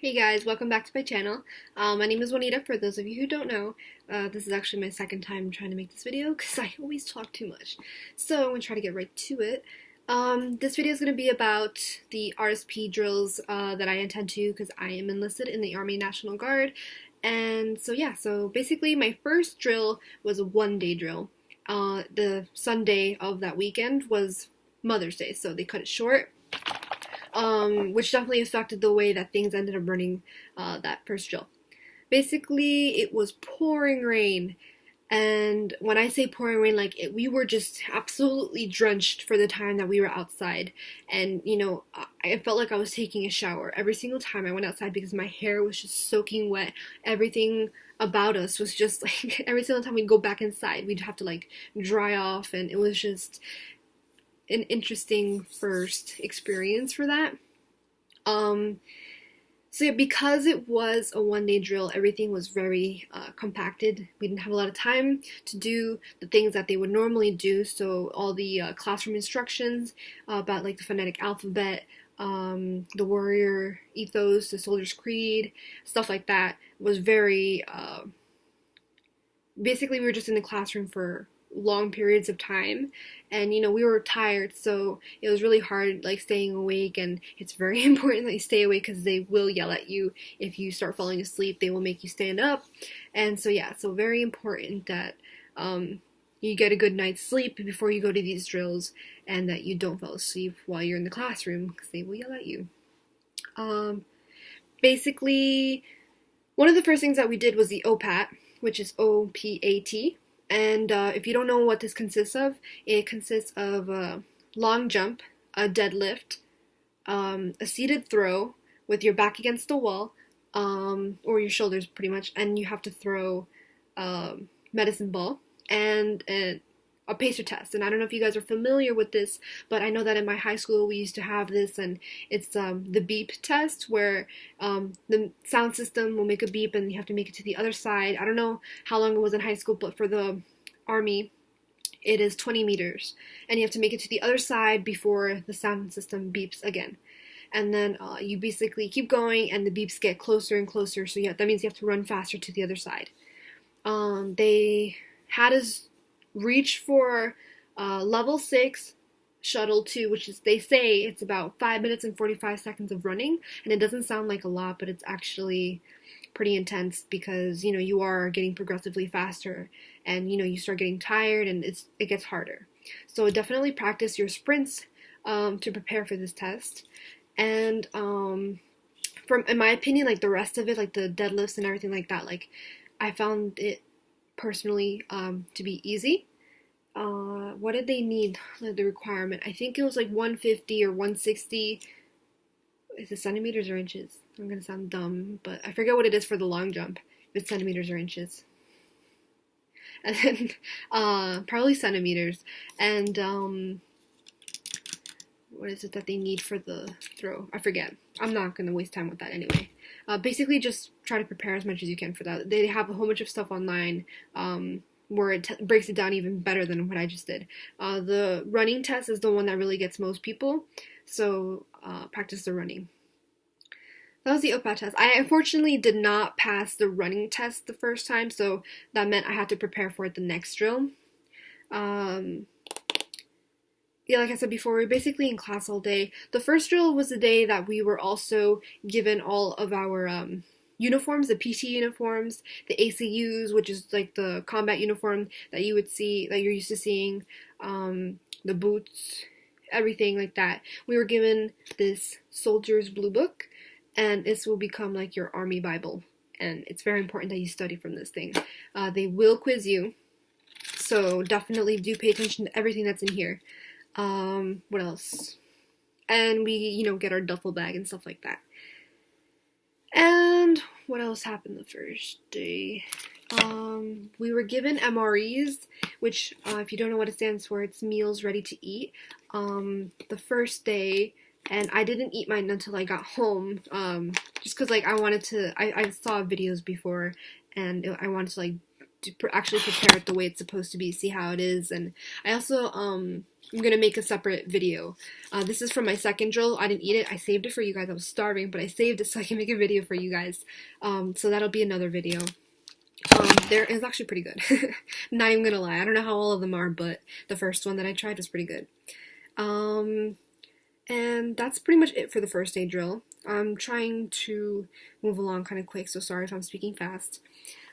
Hey guys, welcome back to my channel. My name is Juanita, for those of you who don't know. This is actually my second time trying to make this video because I always talk too much. So I'm going to try to get right to it. This video is going to be about the RSP drills that I intend to because I am enlisted in the Army National Guard. And so yeah, so basically my first drill was a one-day drill. The Sunday of that weekend was Mother's Day, so they cut it short. Which definitely affected the way that things ended up running that first drill. Basically, it was pouring rain, and when I say pouring rain, we were just absolutely drenched for the time that we were outside. And I felt like I was taking a shower every single time I went outside because my hair was just soaking wet. Everything about us was just like every single time we'd go back inside, we'd have to like dry off, and it was just an interesting first experience for that. So yeah, because it was a one-day drill, everything was very compacted. We didn't have a lot of time to do the things that they would normally do. So all the classroom instructions about like the phonetic alphabet, the warrior ethos, the soldier's creed, stuff like that was very, basically we were just in the classroom for long periods of time, and we were tired, so it was really hard like staying awake. And it's very important that you stay awake because they will yell at you if you start falling asleep. They will make you stand up. And so yeah, so very important that you get a good night's sleep before you go to these drills, and that you don't fall asleep while you're in the classroom because they will yell at you. Basically, one of the first things that we did was the OPAT, which is OPAT. And if you don't know what this consists of, it consists of a long jump, a deadlift, a seated throw with your back against the wall, or your shoulders pretty much, and you have to throw a medicine ball, and a pacer test. And I don't know if you guys are familiar with this, but I know that in my high school we used to have this, and it's the beep test, where the sound system will make a beep and you have to make it to the other side. I don't know how long it was in high school, but for the Army it is 20 meters, and you have to make it to the other side before the sound system beeps again. And then you basically keep going, and the beeps get closer and closer, so yeah, that means you have to run faster to the other side. They had us reach for level 6 shuttle 2, which is, they say it's about 5 minutes and 45 seconds of running, and it doesn't sound like a lot, but it's actually pretty intense because you are getting progressively faster, and you start getting tired, and it gets harder. So definitely practice your sprints to prepare for this test. And in my opinion, like the rest of it, like the deadlifts and everything like that, like I found it personally to be easy. What did they need, like the requirement? I think it was like 150 or 160. Is it centimeters or inches? I'm gonna sound dumb, but I forget what it is for the long jump, if it's centimeters or inches. And then probably centimeters. And what is it that they need for the throw? I forget. I'm not gonna waste time with that anyway. Basically, just try to prepare as much as you can for that. They have a whole bunch of stuff online where it breaks it down even better than what I just did. The running test is the one that really gets most people, so practice the running. That was the OPAT test. I unfortunately did not pass the running test the first time, so that meant I had to prepare for it the next drill. Yeah, like I said before, we were basically in class all day. The first drill was the day that we were also given all of our uniforms, the PT uniforms, the ACUs, which is like the combat uniform that you would see, that you're used to seeing, the boots, everything like that. We were given this soldier's blue book, and this will become like your army Bible, and it's very important that you study from this thing. They will quiz you, so definitely do pay attention to everything that's in here. What else? And we, get our duffel bag and stuff like that. And what else happened the first day? We were given MREs, which, if you don't know what it stands for, it's meals ready to eat, the first day, and I didn't eat mine until I got home, just because, like, I wanted to, I saw videos before, and I wanted to, like, actually prepare it the way it's supposed to be, see how it is. And I also I'm gonna make a separate video. This is from my second drill. I didn't eat it. I saved it for you guys. I was starving, but I saved it so I can make a video for you guys. So that'll be another video. There is actually pretty good. Not even gonna lie. I don't know how all of them are, but the first one that I tried was pretty good. And that's pretty much it for the first day drill. I'm trying to move along kind of quick, so sorry if I'm speaking fast.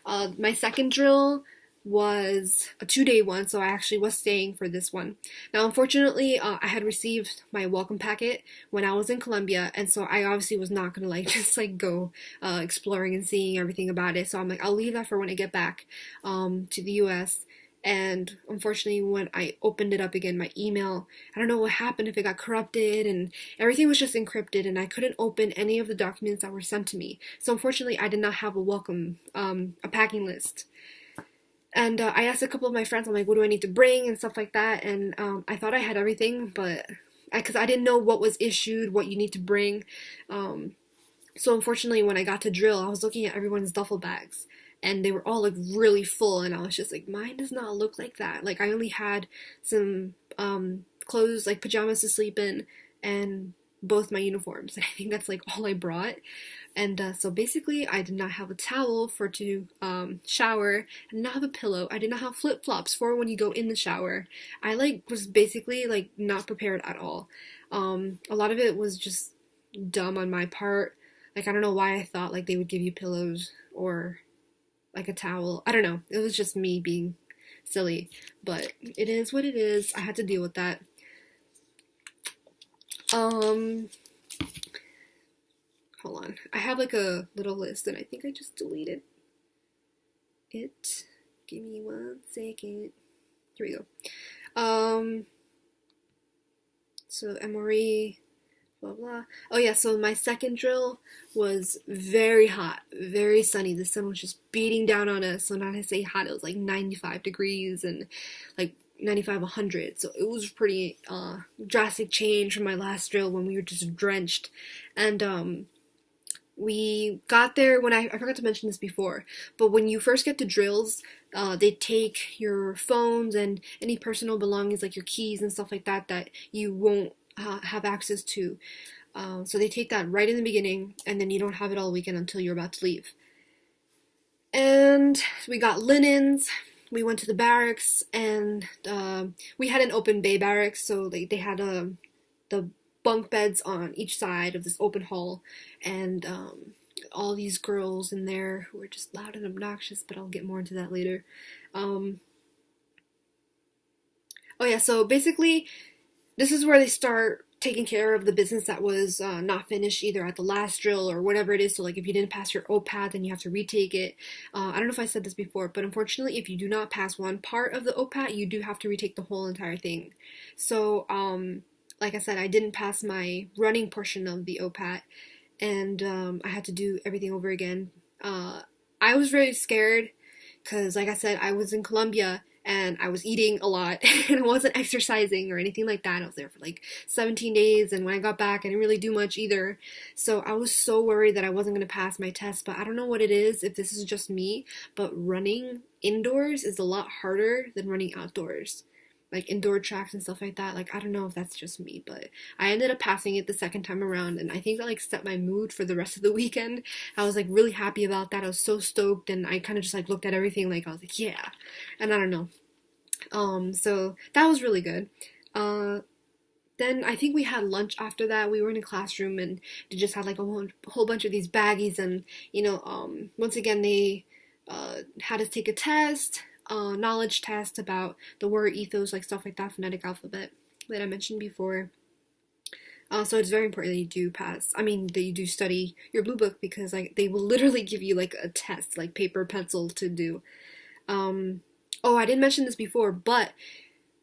My second drill was a 2-day one, so I actually was staying for this one. Now, unfortunately, I had received my welcome packet when I was in Colombia, and so I obviously was not gonna like just like go exploring and seeing everything about it. So I'm like, I'll leave that for when I get back to the U.S. And unfortunately, when I opened it up again, my email, I don't know what happened, if it got corrupted, and everything was just encrypted, and I couldn't open any of the documents that were sent to me. So unfortunately, I did not have a welcome, a packing list. And I asked a couple of my friends, I'm like, what do I need to bring and stuff like that. And I thought I had everything, but because I didn't know what was issued, what you need to bring. So unfortunately, when I got to drill, I was looking at everyone's duffel bags, and they were all like really full, and I was just like, mine does not look like that. Like, I only had some clothes, like pajamas to sleep in, and both my uniforms. I think that's like all I brought. And so basically, I did not have a towel to shower. I did not have a pillow. I did not have flip-flops for when you go in the shower. I was basically like not prepared at all. A lot of it was just dumb on my part. Like, I don't know why I thought like they would give you pillows or like a towel. I don't know. It was just me being silly, but it is what it is. I had to deal with that. Hold on. I have like a little list, and I think I just deleted it. Give me 1 second. Here we go. So MRE, blah blah. Oh yeah, so my second drill was very hot, very sunny. The sun was just beating down on us. So not to say hot, it was like 95 degrees and like 95, 100. So it was pretty drastic change from my last drill when we were just drenched. And we got there when I forgot to mention this before, but when you first get to drills, they take your phones and any personal belongings like your keys and stuff like that that you won't have access to. So they take that right in the beginning, and then you don't have it all weekend until you're about to leave. And we got linens. We went to the barracks, and we had an open bay barracks, so they had the bunk beds on each side of this open hall, and all these girls in there who were just loud and obnoxious, but I'll get more into that later. Oh yeah, so basically, this is where they start taking care of the business that was not finished either at the last drill or whatever it is. So like if you didn't pass your OPAT, then you have to retake it. I don't know if I said this before, but unfortunately, if you do not pass one part of the OPAT, you do have to retake the whole entire thing. So like I said, I didn't pass my running portion of the OPAT, and I had to do everything over again. I was very scared because, like I said, I was in Colombia and I was eating a lot and I wasn't exercising or anything like that. I was there for like 17 days, and when I got back, I didn't really do much either. So I was so worried that I wasn't going to pass my test, but I don't know what it is, if this is just me, but running indoors is a lot harder than running outdoors. Like indoor tracks and stuff like that. Like, I don't know if that's just me, but I ended up passing it the second time around, and I think that like set my mood for the rest of the weekend. I was like really happy about that. I was so stoked, and I kind of just like looked at everything like I was like, yeah. And I don't know. So that was really good. Then I think we had lunch after that. We were in a classroom, and they just had like a whole bunch of these baggies, and you know, once again they had us take a test. Knowledge test about the word ethos, like stuff like that, phonetic alphabet that I mentioned before. So it's very important that you do pass. I mean, that you do study your blue book, because like they will literally give you like a test, like paper, pencil to do. Oh, I didn't mention this before, but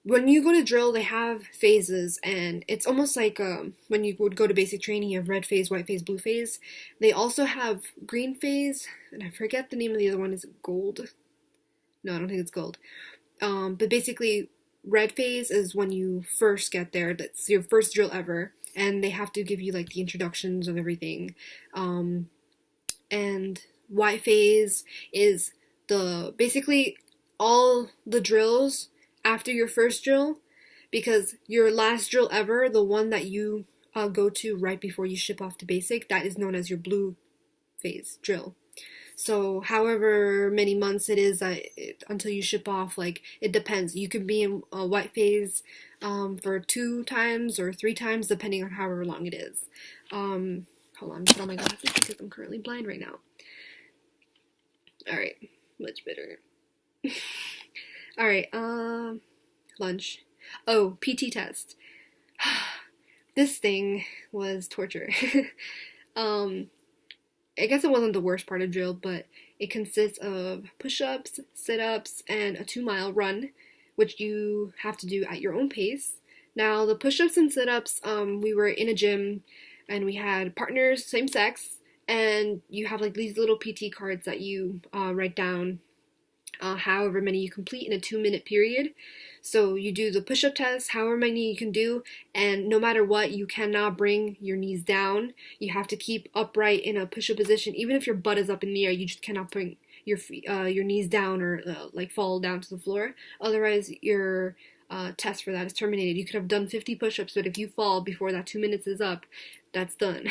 when you go to drill, they have phases, and it's almost like when you would go to basic training, you have red phase, white phase, blue phase. They also have green phase, and I forget the name of the other one. Is it gold? No, I don't think it's gold. But basically, red phase is when you first get there. That's your first drill ever. And they have to give you, like, the introductions of everything. And white phase is the basically all the drills after your first drill, because your last drill ever, the one that you go to right before you ship off to basic, that is known as your blue phase drill. So however many months it is until you ship off, like, it depends. You could be in a white phase for 2 times or 3 times, depending on however long it is. Hold on, put on my glasses because I'm currently blind right now. Alright, much better. Alright, lunch. Oh, PT test. This thing was torture. I guess it wasn't the worst part of drill, but it consists of push-ups, sit-ups, and a 2-mile run, which you have to do at your own pace. Now, the push-ups and sit-ups, we were in a gym, and we had partners, same sex, and you have like these little PT cards that you write down however many you complete in a 2-minute period. So you do the push-up test, however many you can do, and no matter what, you cannot bring your knees down. You have to keep upright in a push-up position. Even if your butt is up in the air, you just cannot bring your knees down or like fall down to the floor. Otherwise, your test for that is terminated. You could have done 50 push-ups, but if you fall before that 2 minutes is up, that's done.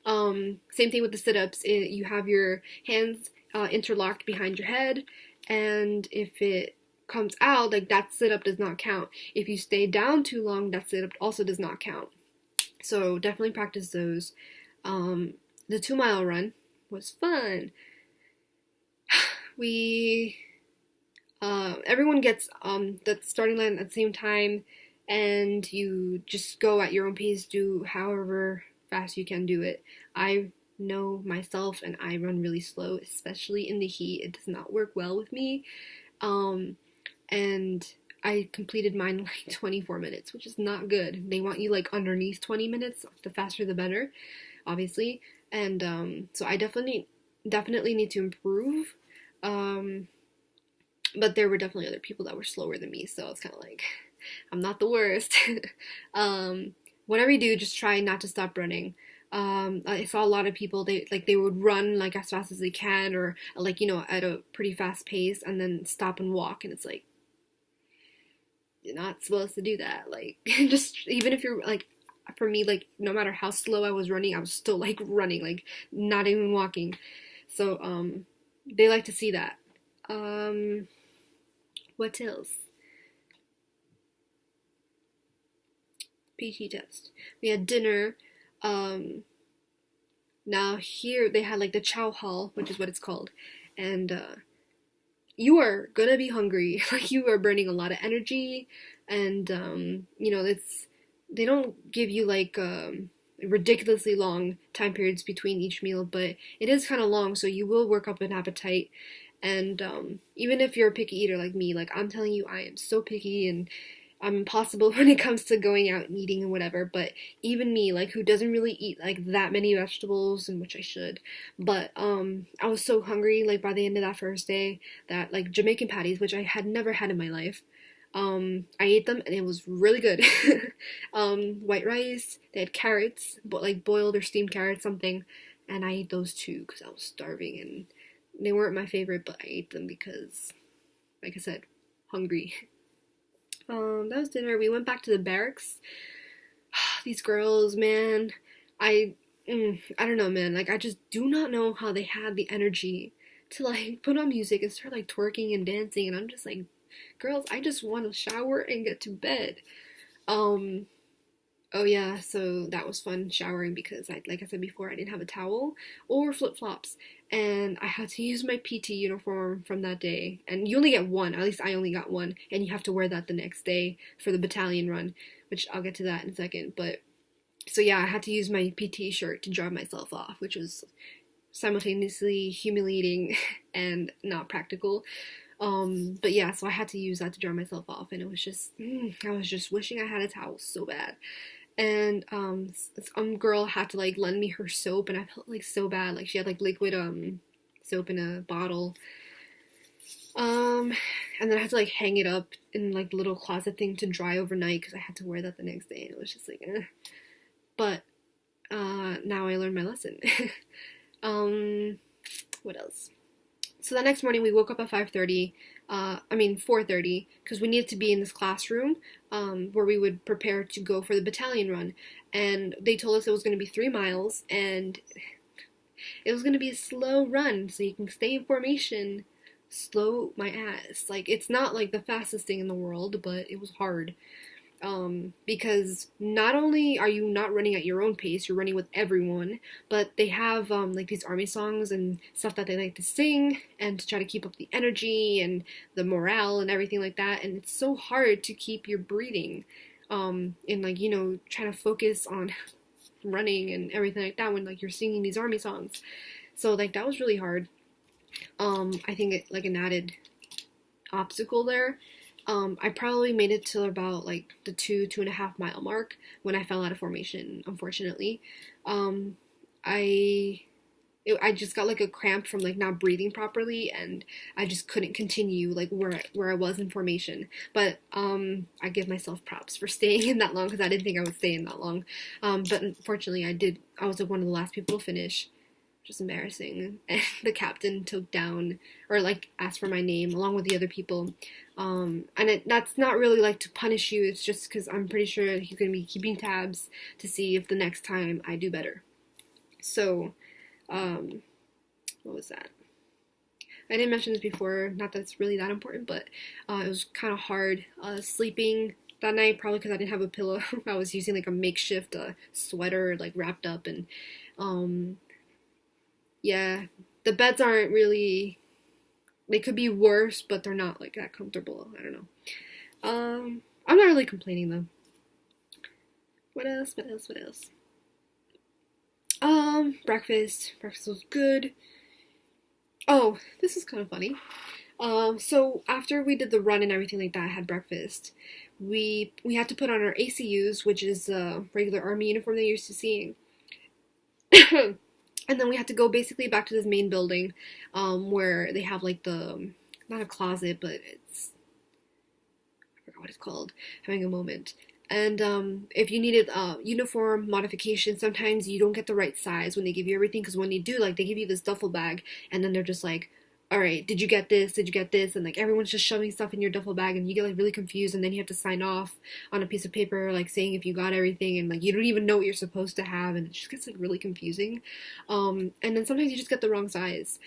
Same thing with the sit-ups. You have your hands interlocked behind your head, and if it comes out, like, that sit-up does not count. If you stay down too long, that sit-up also does not count. So definitely practice those. The 2-mile run was fun. Everyone gets the starting line at the same time, and you just go at your own pace, do however fast you can do it. I know myself, and I run really slow, especially in the heat. It does not work well with me. And I completed mine in like 24 minutes, which is not good. They want you like underneath 20 minutes. The faster the better, obviously. And so I definitely need to improve. But there were definitely other people that were slower than me, so it's kind of like, I'm not the worst. Whatever you do, just try not to stop running. I saw a lot of people, they would run like as fast as they can, or like, at a pretty fast pace, and then stop and walk, and it's like, you're not supposed to do that. Like, just, even if you're like, for me, like, no matter how slow I was running, I was still like running, like not even walking. So they like to see that. What else? PT test. We had dinner. Now here they had like the chow hall, which is what it's called, and you are gonna be hungry. Like, you are burning a lot of energy, and they don't give you like ridiculously long time periods between each meal, but it is kind of long, so you will work up an appetite. And even if you're a picky eater like me, like, I'm telling you, I am so picky, and I'm impossible when it comes to going out and eating and whatever. But even me, like, who doesn't really eat like that many vegetables, and which I should, but I was so hungry, like, by the end of that first day, that, like, Jamaican patties, which I had never had in my life, I ate them, and it was really good. White rice, they had carrots, but like boiled or steamed carrots, something, and I ate those too because I was starving, and they weren't my favorite, but I ate them because, like I said, hungry. That was dinner. We went back to the barracks. These girls, man, I don't know, man. Like, I just do not know how they had the energy to like put on music and start like twerking and dancing, and I'm just like, girls, I just want to shower and get to bed. Oh yeah, so that was fun, showering, because like I said before, I didn't have a towel or flip-flops, and I had to use my PT uniform from that day. And you only get one, at least I only got one, and you have to wear that the next day for the battalion run, which I'll get to that in a second. But so yeah, I had to use my PT shirt to dry myself off, which was simultaneously humiliating and not practical. But yeah, so I had to use that to dry myself off, and it was just, I was just wishing I had a towel so bad. And some girl had to like lend me her soap, and I felt like so bad. Like, she had like liquid soap in a bottle. And then I had to like hang it up in like the little closet thing to dry overnight, because I had to wear that the next day, and it was just like, eh. But now I learned my lesson. What else? So the next morning we woke up at 5:30. 4:30, because we needed to be in this classroom where we would prepare to go for the battalion run. And they told us it was going to be 3 miles, and it was going to be a slow run, so you can stay in formation. Slow my ass. Like, it's not like the fastest thing in the world, but it was hard. Because not only are you not running at your own pace, you're running with everyone, but they have like these army songs and stuff that they like to sing and to try to keep up the energy and the morale and everything like that. And it's so hard to keep your breathing and like, trying to focus on running and everything like that when like you're singing these army songs. So like that was really hard. I think it like an added obstacle there. I probably made it till about like the 2.5 mile mark when I fell out of formation, unfortunately. I just got like a cramp from like not breathing properly, and I just couldn't continue like where I was in formation. But I give myself props for staying in that long, because I didn't think I would stay in that long. But unfortunately I did. I was like one of the last people to finish. Just embarrassing. And the captain took down, or like asked for my name along with the other people. And that's not really like to punish you, it's just because I'm pretty sure he's going to be keeping tabs to see if the next time I do better. So, what was that? I didn't mention this before, not that it's really that important, but it was kind of hard sleeping that night, probably because I didn't have a pillow. I was using like a makeshift sweater like wrapped up, and yeah, the beds aren't really, they could be worse, but they're not like that comfortable. I don't know. I'm not really complaining though. What else? Breakfast. Breakfast was good. Oh, this is kind of funny. So after we did the run and everything like that, I had breakfast. We had to put on our ACUs, which is a regular army uniform they're used to seeing. And then we had to go basically back to this main building, where they have like not a closet, but it's, I forgot what it's called, having a moment. And if you needed uniform modification, sometimes you don't get the right size when they give you everything, because when they do, like, they give you this duffel bag, and then they're just like, all right, did you get this? Did you get this? And like everyone's just shoving stuff in your duffel bag, and you get like really confused, and then you have to sign off on a piece of paper like saying if you got everything, and like you don't even know what you're supposed to have, and it just gets like really confusing. And then sometimes you just get the wrong size.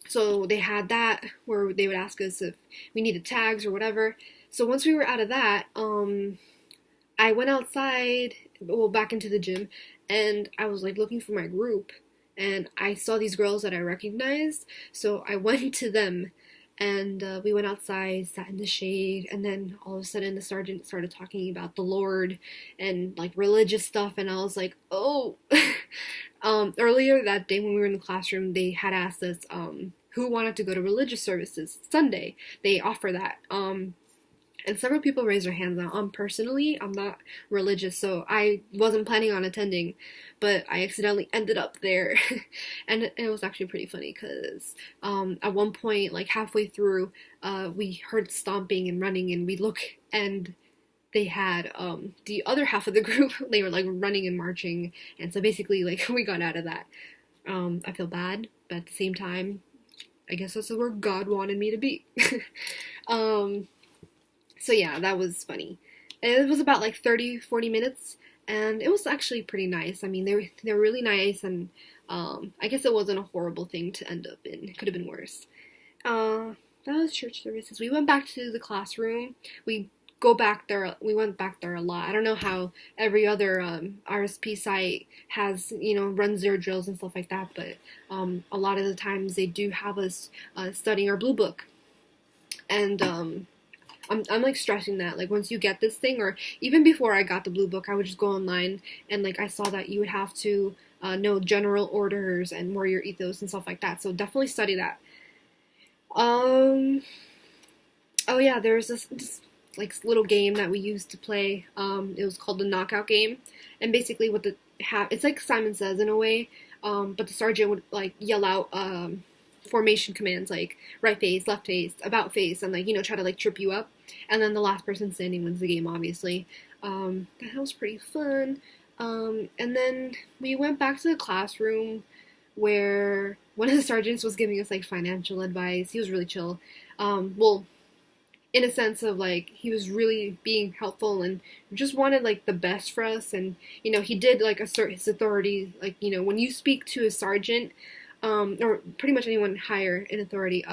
So they had that where they would ask us if we needed tags or whatever. So once we were out of that, I went outside, well, back into the gym, and I was like looking for my group. And I saw these girls that I recognized, so I went to them, and we went outside, sat in the shade, and then all of a sudden the sergeant started talking about the Lord and like religious stuff, and I was like, oh. Earlier that day when we were in the classroom, they had asked us who wanted to go to religious services Sunday. They offer that. And several people raised their hands. Now, personally, I'm not religious, so I wasn't planning on attending, but I accidentally ended up there. And it was actually pretty funny, because at one point, like halfway through, we heard stomping and running, and we look, and they had the other half of the group, they were like running and marching, and so basically, like, we got out of that. I feel bad, but at the same time, I guess that's where God wanted me to be. So yeah, that was funny. It was about like 30-40 minutes, and it was actually pretty nice. I mean, they were really nice, and I guess it wasn't a horrible thing to end up in. It could have been worse. That was church services. We went back to the classroom. We went back there a lot. I don't know how every other RSP site has, runs their drills and stuff like that, but a lot of the times they do have us studying our blue book. And I'm like stressing that, like, once you get this thing, or even before I got the blue book, I would just go online, and like I saw that you would have to know general orders and warrior ethos and stuff like that, so definitely study that. Oh yeah, there's this like little game that we used to play. It was called the knockout game, and basically what it's like Simon Says in a way, but the sergeant would like yell out formation commands like right face, left face, about face, and like, try to like trip you up, and then the last person standing wins the game, obviously. That was pretty fun. And then we went back to the classroom. where one of the sergeants was giving us like financial advice. He was really chill. Well, in a sense of like he was really being helpful and just wanted like the best for us. And he did like assert his authority. Like when you speak to a sergeant, or pretty much anyone higher in authority,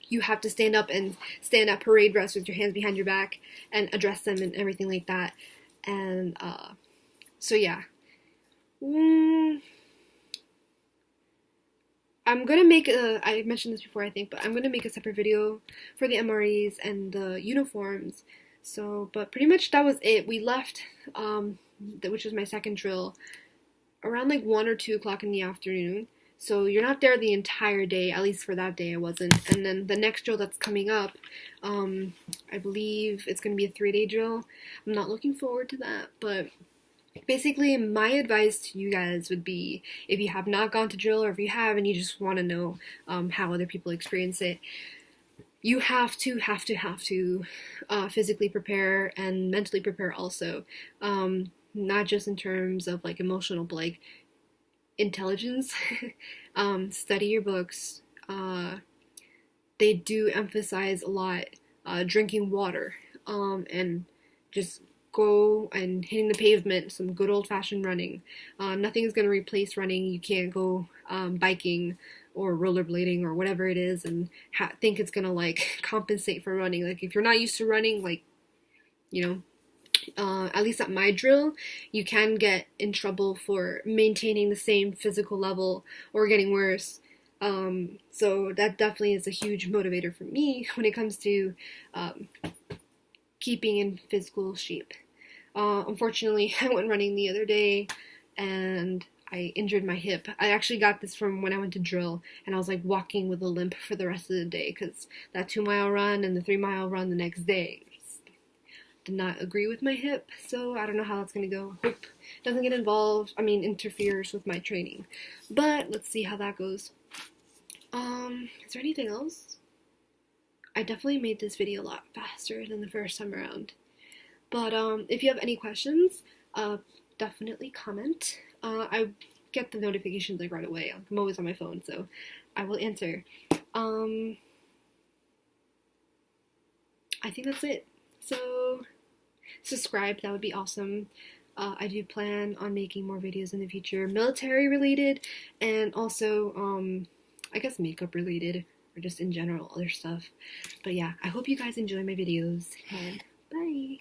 you have to stand up and stand at parade rest with your hands behind your back and address them and everything like that. And so yeah. I'm gonna make I mentioned this before I think, but I'm gonna make a separate video for the MREs and the uniforms. So, but pretty much that was it. We left, which was my second drill, around like 1 or 2 o'clock in the afternoon. So you're not there the entire day, at least for that day I wasn't. And then the next drill that's coming up, I believe it's gonna be a 3-day drill. I'm not looking forward to that, but basically, my advice to you guys would be, if you have not gone to drill, or if you have and you just want to know how other people experience it, you have to physically prepare and mentally prepare also. Not just in terms of like emotional, but like intelligence. Study your books. They do emphasize a lot drinking water, and just go and hitting the pavement, some good old-fashioned running. Nothing is going to replace running. You can't go biking or rollerblading or whatever it is and think it's going to like compensate for running. Like if you're not used to running, like at least at my drill, you can get in trouble for maintaining the same physical level or getting worse. So that definitely is a huge motivator for me when it comes to keeping in physical shape. Unfortunately, I went running the other day and I injured my hip. I actually got this from when I went to drill, and I was like walking with a limp for the rest of the day because that 2-mile run and the 3-mile run the next day did not agree with my hip. So I don't know how that's gonna go. Hope it doesn't get interferes with my training. But let's see how that goes. Is there anything else? I definitely made this video a lot faster than the first time around. But if you have any questions, definitely comment. I get the notifications like right away. I'm always on my phone, so I will answer. I think that's it. So subscribe, that would be awesome. I do plan on making more videos in the future, military related, and also I guess makeup related, or just in general other stuff. But yeah, I hope you guys enjoy my videos, and bye!